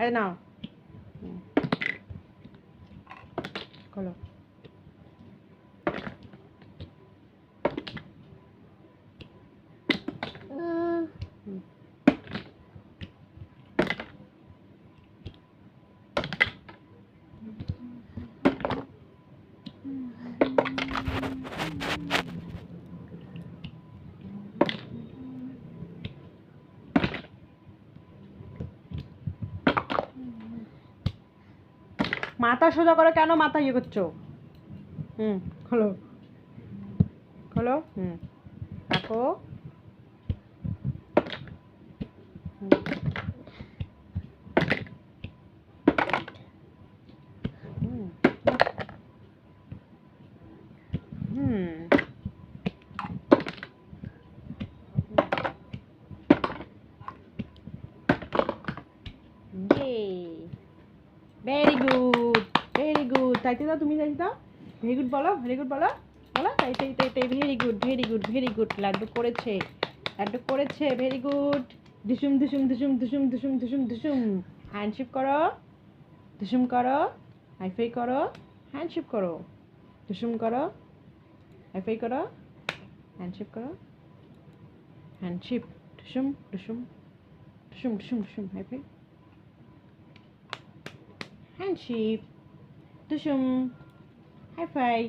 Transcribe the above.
এই নাও খোলো। মাথা সোজা করে কেন মাথা ইয়ে করছো? খোলো খোলো। রাখো। Very good very good. তাইতে দাও, তুমি তাইতে দাও। ভেরি গুড বলো, ভেরি গুড বলো বলো। তাই তাই তাই তাই very good very good very good. Laddoo করেছে, লাড্ডু করেছে। Very good. ধুসুম ধুসুম ধুসুম ধুসুম ধুসুম ধুসুম ধুসুম। হ্যান্ডশেক করো, ধুসুম করো। হাইফাই করো, হ্যান্ডশেক করো। ধুসুম করো, হাইফাই করো, হ্যান্ডশেক করো। হ্যান্ডশেক। ধুসুম ধুসুম ধুসুম ধুসুম ধুসুম। হাইফাই, হ্যান্ডশেক, ধুসুম, হাইফাই।